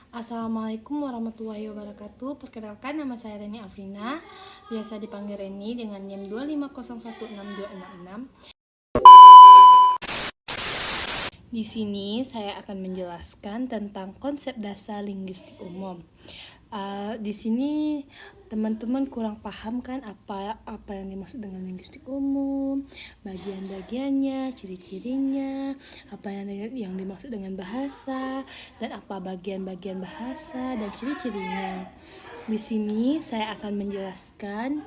Assalamualaikum warahmatullahi wabarakatuh. Perkenalkan, nama saya Reni Afrina, biasa dipanggil Reni dengan NIM 250162666. Di sini saya akan menjelaskan tentang konsep dasar linguistik umum. Di sini teman-teman kurang paham kan apa yang dimaksud dengan linguistik umum, bagian-bagiannya, ciri-cirinya, apa yang dimaksud dengan bahasa, dan apa bagian-bagian bahasa dan ciri-cirinya. Di sini saya akan menjelaskan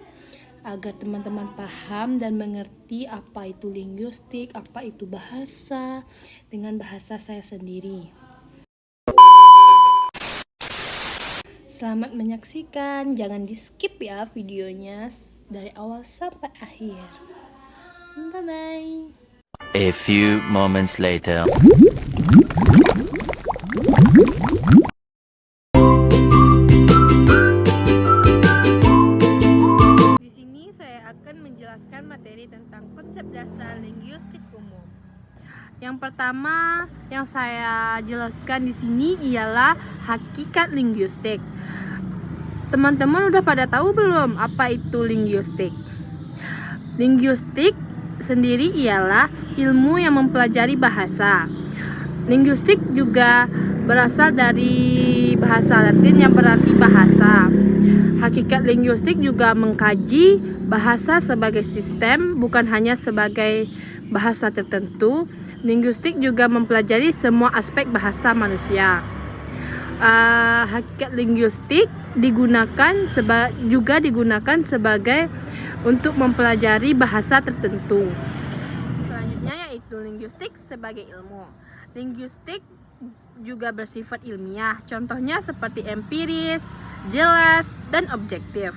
agar teman-teman paham dan mengerti apa itu linguistik, apa itu bahasa, dengan bahasa saya sendiri. Selamat menyaksikan, jangan di skip ya videonya dari awal sampai akhir. Bye bye. A few moments later. Di sini saya akan menjelaskan materi tentang konsep dasar linguistik umum. Yang pertama yang saya jelaskan di sini ialah hakikat linguistik. Teman-teman udah pada tahu belum apa itu linguistik? Linguistik sendiri ialah ilmu yang mempelajari bahasa. Linguistik juga berasal dari bahasa Latin yang berarti bahasa. Hakikat linguistik juga mengkaji bahasa sebagai sistem, bukan hanya sebagai bahasa tertentu. Linguistik juga mempelajari semua aspek bahasa manusia. Hakikat linguistik juga digunakan sebagai untuk mempelajari bahasa tertentu. Selanjutnya yaitu linguistik sebagai ilmu. Linguistik juga bersifat ilmiah, contohnya seperti empiris, jelas, dan objektif.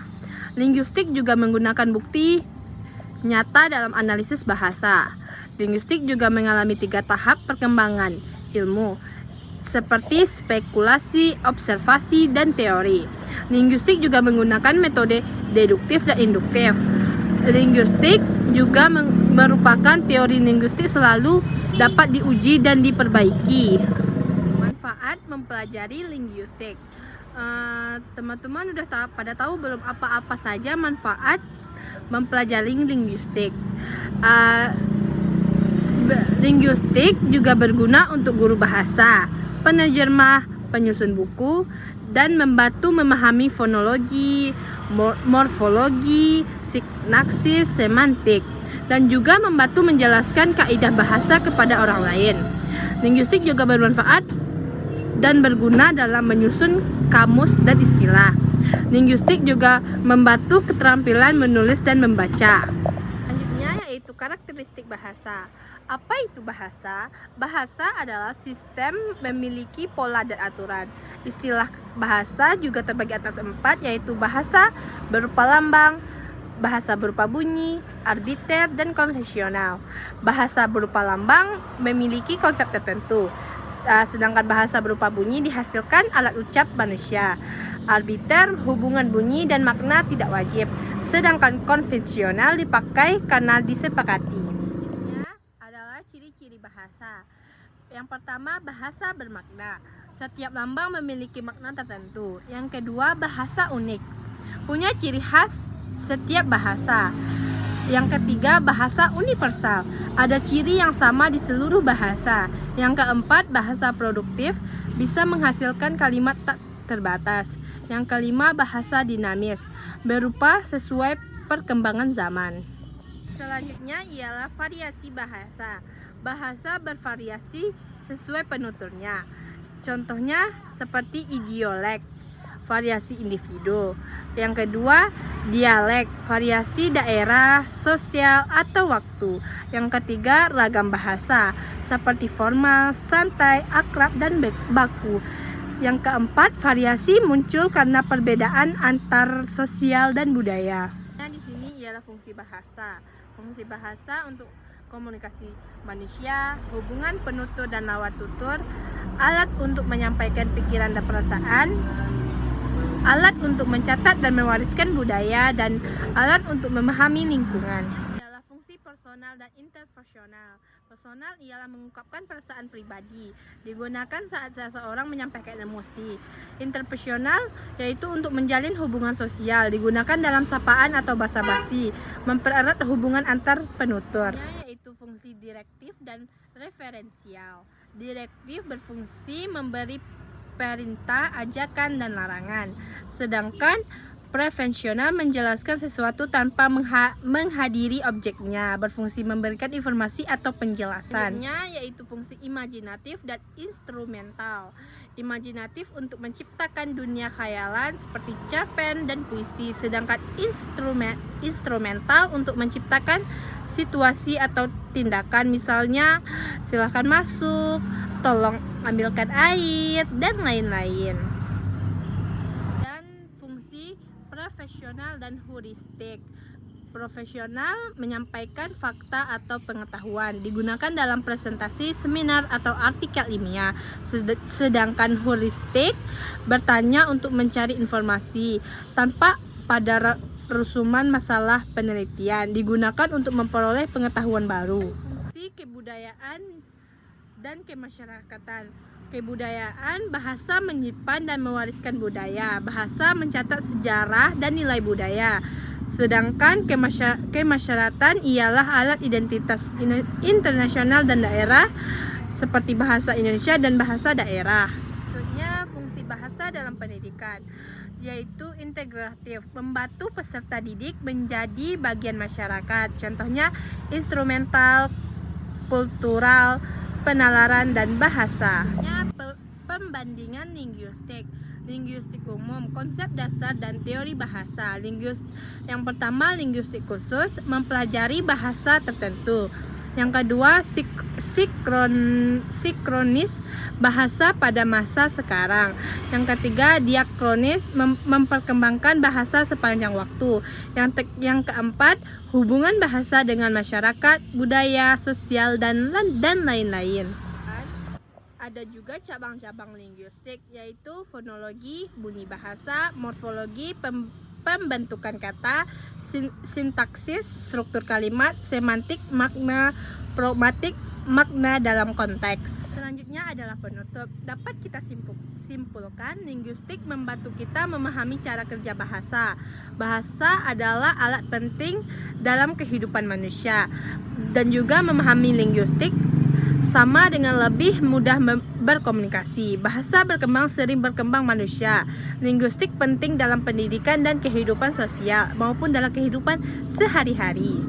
Linguistik juga menggunakan bukti nyata dalam analisis bahasa. Linguistik juga mengalami 3 tahap perkembangan ilmu, seperti spekulasi, observasi, dan teori. Linguistik juga menggunakan metode deduktif dan induktif. Linguistik juga merupakan teori linguistik selalu dapat diuji dan diperbaiki. Manfaat mempelajari linguistik. Teman-teman udah pada tahu belum apa-apa saja manfaat mempelajari linguistik? Linguistik juga berguna untuk guru bahasa, penerjemah, penyusun buku, dan membantu memahami fonologi, morfologi, sintaksis, semantik, dan juga membantu menjelaskan kaidah bahasa kepada orang lain. Linguistik juga bermanfaat dan berguna dalam menyusun kamus dan istilah. Linguistik juga membantu keterampilan menulis dan membaca. Selanjutnya yaitu karakteristik bahasa. Apa itu bahasa? Bahasa adalah sistem memiliki pola dan aturan. Istilah bahasa juga terbagi atas 4, yaitu bahasa berupa lambang, bahasa berupa bunyi, arbiter, dan konvensional. Bahasa berupa lambang memiliki konsep tertentu, sedangkan bahasa berupa bunyi dihasilkan alat ucap manusia. Arbiter hubungan bunyi dan makna tidak wajib, sedangkan konvensional dipakai karena disepakati. Ciri-ciri bahasa. Yang pertama, bahasa bermakna. Setiap lambang memiliki makna tertentu. Yang kedua, bahasa unik. Punya ciri khas setiap bahasa. Yang ketiga, bahasa universal. Ada ciri yang sama di seluruh bahasa. Yang keempat, bahasa produktif. Bisa menghasilkan kalimat tak terbatas. Yang kelima, bahasa dinamis. Berubah sesuai perkembangan zaman. Selanjutnya ialah variasi bahasa. Bahasa bervariasi sesuai penuturnya. Contohnya seperti idiolek, variasi individu. Yang kedua, dialek, variasi daerah, sosial, atau waktu. Yang ketiga, ragam bahasa, seperti formal, santai, akrab, dan baku. Yang keempat, variasi muncul karena perbedaan antar sosial dan budaya. Nah, di sini ialah fungsi bahasa. Fungsi bahasa untuk komunikasi manusia, hubungan penutur dan lawan tutur, alat untuk menyampaikan pikiran dan perasaan, alat untuk mencatat dan mewariskan budaya, dan alat untuk memahami lingkungan. Adalah fungsi personal dan interpersonal. Personal ialah mengungkapkan perasaan pribadi, digunakan saat seseorang menyampaikan emosi. Interpersonal yaitu untuk menjalin hubungan sosial, digunakan dalam sapaan atau basa-basi, mempererat hubungan antar penutur. Yaitu fungsi direktif dan referensial. Direktif berfungsi memberi perintah, ajakan, dan larangan. Sedangkan prevensional menjelaskan sesuatu tanpa menghadiri objeknya, berfungsi memberikan informasi atau penjelasan. Selanjutnya yaitu fungsi imajinatif dan instrumental. Imajinatif untuk menciptakan dunia khayalan seperti cerpen dan puisi, sedangkan instrumental untuk menciptakan situasi atau tindakan, misalnya silahkan masuk, tolong ambilkan air, dan lain-lain. Dan fungsi profesional dan heuristik. Profesional menyampaikan fakta atau pengetahuan, digunakan dalam presentasi, seminar, atau artikel ilmiah. Sedangkan heuristik bertanya untuk mencari informasi tanpa pada resuman masalah penelitian, digunakan untuk memperoleh pengetahuan baru. Fungsi kebudayaan dan kemasyarakatan. Kebudayaan, bahasa menyimpan dan mewariskan budaya. Bahasa mencatat sejarah dan nilai budaya. Sedangkan kemasyarakatan ialah alat identitas internasional dan daerah seperti bahasa Indonesia dan bahasa daerah. Selanjutnya fungsi bahasa dalam pendidikan, yaitu integratif, membantu peserta didik menjadi bagian masyarakat. Contohnya instrumental, kultural, penalaran, dan bahasa. Pembandingan linguistik. Linguistik umum, konsep dasar dan teori bahasa. Yang pertama, linguistik khusus, mempelajari bahasa tertentu. Yang kedua, sinkronis, bahasa pada masa sekarang. Yang ketiga, diakronis, memperkembangkan bahasa sepanjang waktu. Yang keempat, hubungan bahasa dengan masyarakat, budaya, sosial, dan lain-lain. Ada juga cabang-cabang linguistik, yaitu fonologi, bunyi bahasa, morfologi, pembentukan kata, sintaksis, struktur kalimat, semantik, makna, pragmatik, makna dalam konteks. Selanjutnya adalah penutup. Dapat kita simpulkan, linguistik membantu kita memahami cara kerja bahasa. Bahasa adalah alat penting dalam kehidupan manusia, dan juga memahami linguistik sama dengan lebih mudah berkomunikasi. Bahasa berkembang sering berkembang manusia. Linguistik penting dalam pendidikan dan kehidupan sosial maupun dalam kehidupan sehari-hari.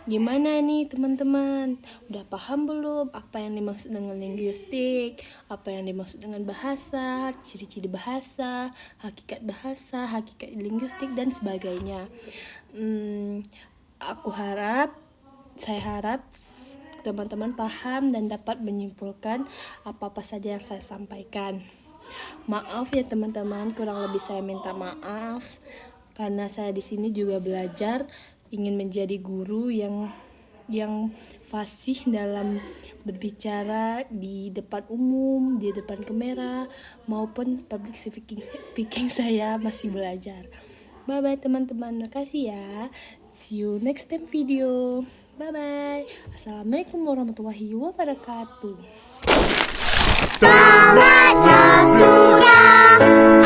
Gimana nih teman-teman? Udah paham belum apa yang dimaksud dengan linguistik? Apa yang dimaksud dengan bahasa, ciri-ciri bahasa, hakikat linguistik, dan sebagainya. Saya harap teman-teman paham dan dapat menyimpulkan apa-apa saja yang saya sampaikan. Maaf ya teman-teman, kurang lebih saya minta maaf karena saya di sini juga belajar, ingin menjadi guru yang fasih dalam berbicara di depan umum, di depan kamera, maupun public speaking saya masih belajar. Bye bye teman-teman, makasih ya. See you next time video. Bye bye. Assalamualaikum warahmatullahi wabarakatuh. Saatnya sudah.